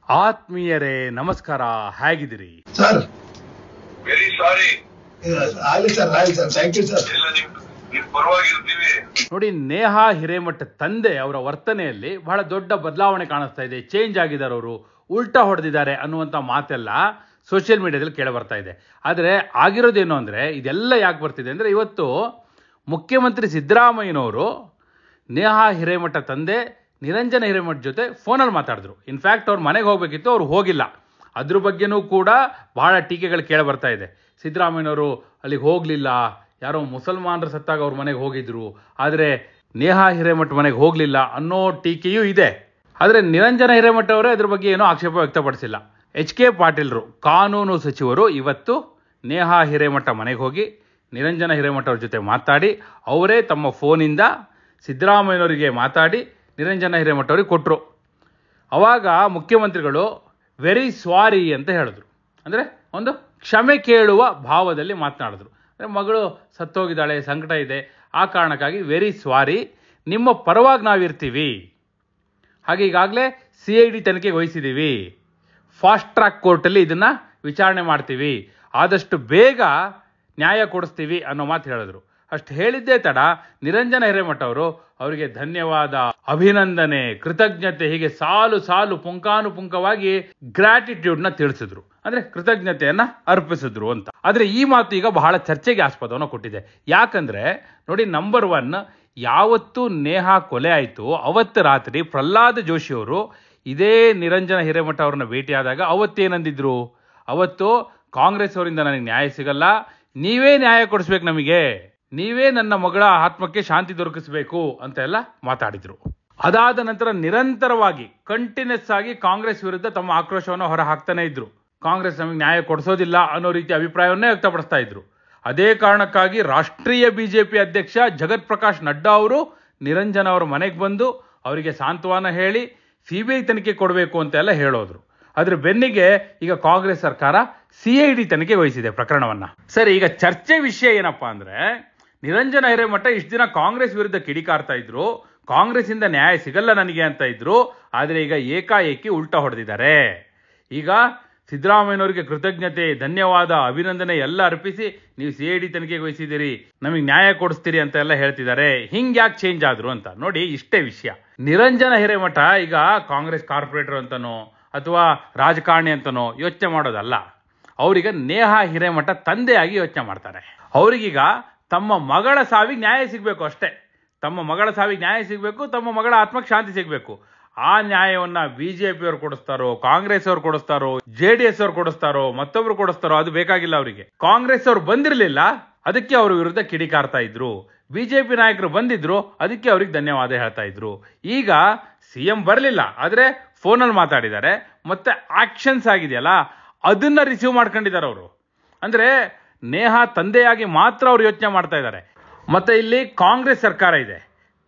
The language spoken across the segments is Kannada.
ಆತ್ಮೀಯರೇ ನಮಸ್ಕಾರ, ಹೇಗಿದ್ದೀರಿ ಸರ್? Very sorry. ಆಗಲಿ ಸರ್, ಆಗಲಿ ಸರ್, ಥ್ಯಾಂಕ್ ಯು ಸರ್. ಎಲ್ಲ ನಿಮ್ ಪರವಾಗಿರ್ತೀವಿ. ನೋಡಿ, ನೇಹಾ ಹಿರೇಮಠ ತಂದೆ ಅವರ ವರ್ತನೆಯಲ್ಲಿ ಬಹಳ ದೊಡ್ಡ ಬದಲಾವಣೆ ಕಾಣಿಸ್ತಾ ಇದೆ. ಚೇಂಜ್ ಆಗಿದ್ದಾರೆ, ಅವರು ಉಲ್ಟಾ ಹೊಡೆದಿದ್ದಾರೆ ಅನ್ನುವಂಥ ಮಾತೆಲ್ಲ ಸೋಷಿಯಲ್ ಮೀಡಿಯಾದಲ್ಲಿ ಕೇಳಿ ಬರ್ತಾ ಇದೆ. ಆದರೆ ಆಗಿರೋದೇನು ಅಂದರೆ, ಇದೆಲ್ಲ ಯಾಕೆ ಬರ್ತಿದೆ ಅಂದರೆ, ಇವತ್ತು ಮುಖ್ಯಮಂತ್ರಿ ಸಿದ್ದರಾಮಯ್ಯನವರು ನೇಹಾ ಹಿರೇಮಠ ತಂದೆ ನಿರಂಜನ ಹಿರೇಮಠ ಜೊತೆ ಫೋನಲ್ಲಿ ಮಾತಾಡಿದ್ರು. ಇನ್ಫ್ಯಾಕ್ಟ್ ಅವ್ರ ಮನೆಗೆ ಹೋಗಬೇಕಿತ್ತು, ಅವ್ರು ಹೋಗಿಲ್ಲ. ಅದ್ರ ಬಗ್ಗೆನೂ ಕೂಡ ಬಹಳ ಟೀಕೆಗಳು ಕೇಳಿ ಬರ್ತಾ ಇದೆ. ಸಿದ್ದರಾಮಯ್ಯನವರು ಅಲ್ಲಿಗೆ ಹೋಗಲಿಲ್ಲ, ಯಾರೋ ಮುಸಲ್ಮಾನರು ಸತ್ತಾಗ ಅವ್ರ ಮನೆಗೆ ಹೋಗಿದ್ರು, ಆದರೆ ನೇಹಾ ಹಿರೇಮಠ ಮನೆಗೆ ಹೋಗಲಿಲ್ಲ ಅನ್ನೋ ಟೀಕೆಯೂ ಇದೆ. ಆದರೆ ನಿರಂಜನ ಹಿರೇಮಠ ಅವರೇ ಅದ್ರ ಬಗ್ಗೆ ಏನೋ ಆಕ್ಷೇಪ ವ್ಯಕ್ತಪಡಿಸಿಲ್ಲ. ಎಚ್ ಕೆ ಪಾಟೀಲ್ರು ಕಾನೂನು ಸಚಿವರು ಇವತ್ತು ನೇಹಾ ಹಿರೇಮಠ ಮನೆಗೆ ಹೋಗಿ ನಿರಂಜನ ಹಿರೇಮಠ ಅವ್ರ ಜೊತೆ ಮಾತಾಡಿ, ಅವರೇ ತಮ್ಮ ಫೋನಿಂದ ಸಿದ್ದರಾಮಯ್ಯನವರಿಗೆ ಮಾತಾಡಿ ನಿರಂಜನ ಹಿರೇಮಠ ಅವ್ರಿಗೆ ಕೊಟ್ಟರು. ಅವಾಗ ಮುಖ್ಯಮಂತ್ರಿಗಳು ವೆರಿ ಸಾರಿ ಅಂತ ಹೇಳಿದ್ರು. ಅಂದರೆ ಒಂದು ಕ್ಷಮೆ ಕೇಳುವ ಭಾವದಲ್ಲಿ ಮಾತನಾಡಿದ್ರು. ಅಂದರೆ ಮಗಳು ಸತ್ತೋಗಿದ್ದಾಳೆ, ಸಂಕಟ ಇದೆ, ಆ ಕಾರಣಕ್ಕಾಗಿ ವೆರಿ ಸಾರಿ, ನಿಮ್ಮ ಪರವಾಗಿ ನಾವಿರ್ತೀವಿ, ಹಾಗೆ ಈಗಾಗಲೇ CID ತನಿಖೆಗೆ ವಹಿಸಿದ್ದೀವಿ, ಫಾಸ್ಟ್ ಟ್ರ್ಯಾಕ್ ಕೋರ್ಟಲ್ಲಿ ಇದನ್ನು ವಿಚಾರಣೆ ಮಾಡ್ತೀವಿ, ಆದಷ್ಟು ಬೇಗ ನ್ಯಾಯ ಕೊಡಿಸ್ತೀವಿ ಅನ್ನೋ ಮಾತು ಹೇಳಿದ್ರು. ಅಷ್ಟು ಹೇಳಿದ್ದೇ ತಡ ನಿರಂಜನ ಹಿರೇಮಠ ಅವರು ಅವರಿಗೆ ಧನ್ಯವಾದ, ಅಭಿನಂದನೆ, ಕೃತಜ್ಞತೆ, ಹೀಗೆ ಸಾಲು ಸಾಲು ಪುಂಖಾನುಪುಂಖವಾಗಿ ಗ್ರಾಟಿಟ್ಯೂಡ್ನ ತಿಳಿಸಿದ್ರು. ಅಂದರೆ ಕೃತಜ್ಞತೆಯನ್ನು ಅರ್ಪಿಸಿದ್ರು ಅಂತ. ಆದರೆ ಈ ಮಾತು ಈಗ ಬಹಳ ಚರ್ಚೆಗೆ ಆಸ್ಪದವನ್ನು ಕೊಟ್ಟಿದೆ. ಯಾಕಂದರೆ ನೋಡಿ, ನಂಬರ್ 1, ಯಾವತ್ತು ನೇಹಾ ಕೊಲೆ ಆಯಿತು ಅವತ್ತು ರಾತ್ರಿ ಪ್ರಹ್ಲಾದ್ ಜೋಶಿಯವರು ಇದೇ ನಿರಂಜನ ಹಿರೇಮಠ ಅವ್ರನ್ನ ಭೇಟಿಯಾದಾಗ ಅವತ್ತೇನಂದಿದ್ರು? ಅವತ್ತು ಕಾಂಗ್ರೆಸ್ ಅವರಿಂದ ನನಗೆ ನ್ಯಾಯ ಸಿಗಲ್ಲ, ನೀವೇ ನ್ಯಾಯ ಕೊಡಿಸ್ಬೇಕು, ನಮಗೆ ನೀವೇ ನನ್ನ ಮಗಳ ಆತ್ಮಕ್ಕೆ ಶಾಂತಿ ದೊರಕಿಸಬೇಕು ಅಂತ ಎಲ್ಲ ಮಾತಾಡಿದ್ರು. ಅದಾದ ನಂತರ ನಿರಂತರವಾಗಿ ಕಂಟಿನ್ಯೂಸ್ ಆಗಿ ಕಾಂಗ್ರೆಸ್ ವಿರುದ್ಧ ತಮ್ಮ ಆಕ್ರೋಶವನ್ನು ಹೊರ ಹಾಕ್ತಾನೆ ಇದ್ರು. ಕಾಂಗ್ರೆಸ್ ನಮಗೆ ನ್ಯಾಯ ಕೊಡಿಸೋದಿಲ್ಲ ಅನ್ನೋ ರೀತಿಯ ಅಭಿಪ್ರಾಯವನ್ನೇ ವ್ಯಕ್ತಪಡಿಸ್ತಾ ಇದ್ರು. ಅದೇ ಕಾರಣಕ್ಕಾಗಿ ರಾಷ್ಟ್ರೀಯ BJP ಅಧ್ಯಕ್ಷ ಜಗತ್ ಪ್ರಕಾಶ್ ನಡ್ಡಾ ಅವರು ನಿರಂಜನ ಅವರ ಮನೆಗೆ ಬಂದು ಅವರಿಗೆ ಸಾಂತ್ವನ ಹೇಳಿ CBI ತನಿಖೆ ಕೊಡಬೇಕು ಅಂತೆಲ್ಲ ಹೇಳೋದ್ರು. ಅದ್ರ ಬೆನ್ನಿಗೆ ಈಗ ಕಾಂಗ್ರೆಸ್ ಸರ್ಕಾರ CID ತನಿಖೆ ವಹಿಸಿದೆ ಪ್ರಕರಣವನ್ನ. ಸರಿ, ಈಗ ಚರ್ಚೆ ವಿಷಯ ಏನಪ್ಪಾ ಅಂದ್ರೆ, ನಿರಂಜನ ಹಿರೇಮಠ ಇಷ್ಟು ದಿನ ಕಾಂಗ್ರೆಸ್ ವಿರುದ್ಧ ಕಿಡಿಕಾರ್ತಾ ಇದ್ರು, ಕಾಂಗ್ರೆಸ್ ಇಂದ ನ್ಯಾಯ ಸಿಗಲ್ಲ ನನಗೆ ಅಂತ ಇದ್ರು. ಆದರೆ ಈಗ ಏಕಾಏಕಿ ಉಲ್ಟಾ ಹೊಡೆದಿದ್ದಾರೆ. ಈಗ ಸಿದ್ದರಾಮಯ್ಯನವರಿಗೆ ಕೃತಜ್ಞತೆ, ಧನ್ಯವಾದ, ಅಭಿನಂದನೆ ಎಲ್ಲ ಅರ್ಪಿಸಿ ನೀವು CID ತನಿಖೆಗೆ ವಹಿಸಿದ್ದೀರಿ, ನಮಗೆ ನ್ಯಾಯ ಕೊಡಿಸ್ತೀರಿ ಅಂತ ಎಲ್ಲ ಹೇಳ್ತಿದ್ದಾರೆ. ಹಿಂಗ್ ಯಾಕೆ ಚೇಂಜ್ ಆದ್ರು ಅಂತ ನೋಡಿ, ಇಷ್ಟೇ ವಿಷಯ. ನಿರಂಜನ ಹಿರೇಮಠ ಈಗ ಕಾಂಗ್ರೆಸ್ ಕಾರ್ಪೊರೇಟರ್ ಅಂತನೋ ಅಥವಾ ರಾಜಕಾರಣಿ ಅಂತನೋ ಯೋಚನೆ ಮಾಡೋದಲ್ಲ. ಅವ್ರೀಗ ನೇಹಾ ಹಿರೇಮಠ ತಂದೆಯಾಗಿ ಯೋಚನೆ ಮಾಡ್ತಾರೆ. ಅವ್ರಿಗೀಗ ತಮ್ಮ ಮಗಳ ಸಾವಿಗೆ ನ್ಯಾಯ ಸಿಗಬೇಕು ಅಷ್ಟೇ. ತಮ್ಮ ಮಗಳ ಸಾವಿಗೆ ನ್ಯಾಯ ಸಿಗಬೇಕು, ತಮ್ಮ ಮಗಳ ಆತ್ಮಕ್ಕೆ ಶಾಂತಿ ಸಿಗಬೇಕು. ಆ ನ್ಯಾಯವನ್ನ BJP ಅವ್ರು ಕೊಡಿಸ್ತಾರೋ, ಕಾಂಗ್ರೆಸ್ ಅವ್ರು ಕೊಡಿಸ್ತಾರೋ, JDS ಅವ್ರು ಕೊಡಿಸ್ತಾರೋ, ಮತ್ತೊಬ್ರು ಕೊಡಿಸ್ತಾರೋ, ಅದು ಬೇಕಾಗಿಲ್ಲ ಅವರಿಗೆ. ಕಾಂಗ್ರೆಸ್ ಅವ್ರು ಬಂದಿರಲಿಲ್ಲ, ಅದಕ್ಕೆ ಅವ್ರ ವಿರುದ್ಧ ಕಿಡಿಕಾರ್ತಾ ಇದ್ರು. BJP ನಾಯಕರು ಬಂದಿದ್ರು, ಅದಕ್ಕೆ ಅವ್ರಿಗೆ ಧನ್ಯವಾದ ಹೇಳ್ತಾ ಇದ್ರು. ಈಗ CM ಬರಲಿಲ್ಲ, ಆದರೆ ಫೋನಲ್ಲಿ ಮಾತಾಡಿದ್ದಾರೆ, ಮತ್ತೆ ಆಕ್ಷನ್ಸ್ ಆಗಿದೆಯಲ್ಲ ಅದನ್ನ ರಿಸೀವ್ ಮಾಡ್ಕೊಂಡಿದ್ದಾರೆ ಅವರು. ಅಂದ್ರೆ ನೇಹಾ ತಂದೆಯಾಗಿ ಮಾತ್ರ ಅವ್ರು ಯೋಚನೆ ಮಾಡ್ತಾ ಇದ್ದಾರೆ. ಮತ್ತೆ ಇಲ್ಲಿ ಕಾಂಗ್ರೆಸ್ ಸರ್ಕಾರ ಇದೆ,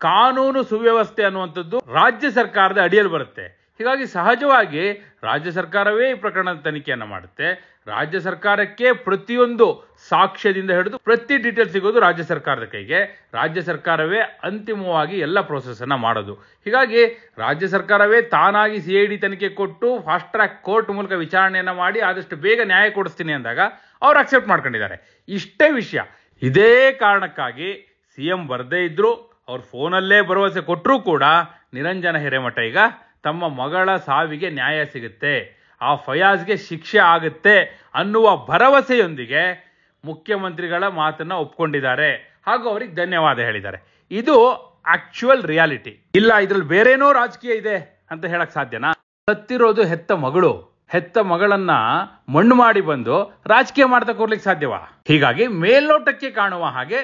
ಕಾನೂನು ಸುವ್ಯವಸ್ಥೆ ಅನ್ನುವಂಥದ್ದು ರಾಜ್ಯ ಸರ್ಕಾರದ ಅಡಿಯಲ್ಲಿ ಬರುತ್ತೆ. ಹೀಗಾಗಿ ಸಹಜವಾಗಿ ರಾಜ್ಯ ಸರ್ಕಾರವೇ ಈ ಪ್ರಕರಣದ ತನಿಖೆಯನ್ನು ಮಾಡುತ್ತೆ. ರಾಜ್ಯ ಸರ್ಕಾರಕ್ಕೆ ಪ್ರತಿಯೊಂದು ಸಾಕ್ಷ್ಯದಿಂದ ಹಿಡಿದು ಪ್ರತಿ ಡೀಟೇಲ್ ಸಿಗೋದು ರಾಜ್ಯ ಸರ್ಕಾರದ ಕೈಗೆ. ರಾಜ್ಯ ಸರ್ಕಾರವೇ ಅಂತಿಮವಾಗಿ ಎಲ್ಲ ಪ್ರೋಸೆಸ್ ಅನ್ನ ಮಾಡೋದು. ಹೀಗಾಗಿ ರಾಜ್ಯ ಸರ್ಕಾರವೇ ತಾನಾಗಿ CID ತನಿಖೆ ಕೊಟ್ಟು ಫಾಸ್ಟ್ ಟ್ರ್ಯಾಕ್ ಕೋರ್ಟ್ ಮೂಲಕ ವಿಚಾರಣೆಯನ್ನ ಮಾಡಿ ಆದಷ್ಟು ಬೇಗ ನ್ಯಾಯ ಕೊಡಿಸ್ತೀನಿ ಅಂದಾಗ ಅವ್ರು ಅಕ್ಸೆಪ್ಟ್ ಮಾಡ್ಕೊಂಡಿದ್ದಾರೆ. ಇಷ್ಟೇ ವಿಷಯ. ಇದೇ ಕಾರಣಕ್ಕಾಗಿ CM ಬರದೇ ಇದ್ರು, ಅವ್ರ ಫೋನಲ್ಲೇ ಭರವಸೆ ಕೊಟ್ಟರೂ ಕೂಡ ನಿರಂಜನ ಹಿರೇಮಠ ಈಗ ತಮ್ಮ ಮಗಳ ಸಾವಿಗೆ ನ್ಯಾಯ ಸಿಗುತ್ತೆ, ಆ ಫಯಾಜ್ಗೆ ಶಿಕ್ಷೆ ಆಗುತ್ತೆ ಅನ್ನುವ ಭರವಸೆಯೊಂದಿಗೆ ಮುಖ್ಯಮಂತ್ರಿಗಳ ಮಾತನ್ನ ಒಪ್ಕೊಂಡಿದ್ದಾರೆ, ಹಾಗೂ ಅವ್ರಿಗೆ ಧನ್ಯವಾದ ಹೇಳಿದ್ದಾರೆ. ಇದು ಆಕ್ಚುಯಲ್ ರಿಯಾಲಿಟಿ. ಇಲ್ಲ ಇದ್ರಲ್ಲಿ ಬೇರೇನೋ ರಾಜಕೀಯ ಇದೆ ಅಂತ ಹೇಳಕ್ ಸಾಧ್ಯನಾ? ಸತ್ತಿರೋದು ಹೆತ್ತ ಮಗಳು, ಹೆತ್ತ ಮಗಳನ್ನ ಮಣ್ಣು ಮಾಡಿ ಬಂದು ರಾಜಕೀಯ ಮಾಡ್ತಾ ಕೊಡ್ಲಿಕ್ಕೆ ಸಾಧ್ಯವಾ? ಹೀಗಾಗಿ ಮೇಲ್ನೋಟಕ್ಕೆ ಕಾಣುವ ಹಾಗೆ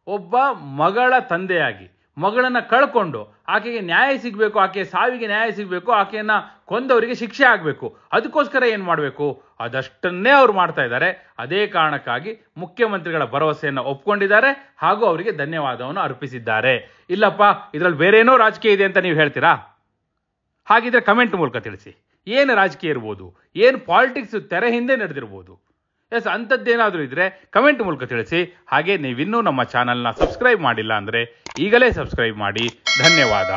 ಒಬ್ಬ ಮಗಳ ತಂದೆಯಾಗಿ ಮಗಳನ್ನ ಕಳ್ಕೊಂಡು ಆಕೆಗೆ ನ್ಯಾಯ ಸಿಗಬೇಕು, ಆಕೆಯ ಸಾವಿಗೆ ನ್ಯಾಯ ಸಿಗಬೇಕು, ಆಕೆಯನ್ನ ಕೊಂದವರಿಗೆ ಶಿಕ್ಷೆ ಆಗಬೇಕು, ಅದಕ್ಕೋಸ್ಕರ ಏನು ಮಾಡಬೇಕು ಅದಷ್ಟನ್ನೇ ಅವ್ರು ಮಾಡ್ತಾ ಇದ್ದಾರೆ. ಅದೇ ಕಾರಣಕ್ಕಾಗಿ ಮುಖ್ಯಮಂತ್ರಿಗಳ ಭರವಸೆಯನ್ನು ಒಪ್ಕೊಂಡಿದ್ದಾರೆ, ಹಾಗೂ ಅವರಿಗೆ ಧನ್ಯವಾದವನ್ನು ಅರ್ಪಿಸಿದ್ದಾರೆ. ಇಲ್ಲಪ್ಪ ಇದರಲ್ಲಿ ಬೇರೇನೋ ರಾಜಕೀಯ ಇದೆ ಅಂತ ನೀವು ಹೇಳ್ತೀರಾ? ಹಾಗಿದ್ರೆ ಕಮೆಂಟ್ ಮೂಲಕ ತಿಳಿಸಿ. ಏನು ರಾಜಕೀಯ ಇರ್ಬೋದು, ಏನು ಪಾಲಿಟಿಕ್ಸ್ ತೆರೆ ಹಿಂದೆ ನಡೆದಿರ್ಬೋದು. ಎಸ್, ಅಂಥದ್ದೇನಾದರೂ ಇದ್ರೆ ಕಮೆಂಟ್ ಮೂಲಕ ತಿಳಿಸಿ. ಹಾಗೆ ನೀವಿನ್ನೂ ನಮ್ಮ ಚಾನಲ್ನ ಸಬ್ಸ್ಕ್ರೈಬ್ ಮಾಡಿಲ್ಲ ಅಂದರೆ ಈಗಲೇ ಸಬ್ಸ್ಕ್ರೈಬ್ ಮಾಡಿ. ಧನ್ಯವಾದ.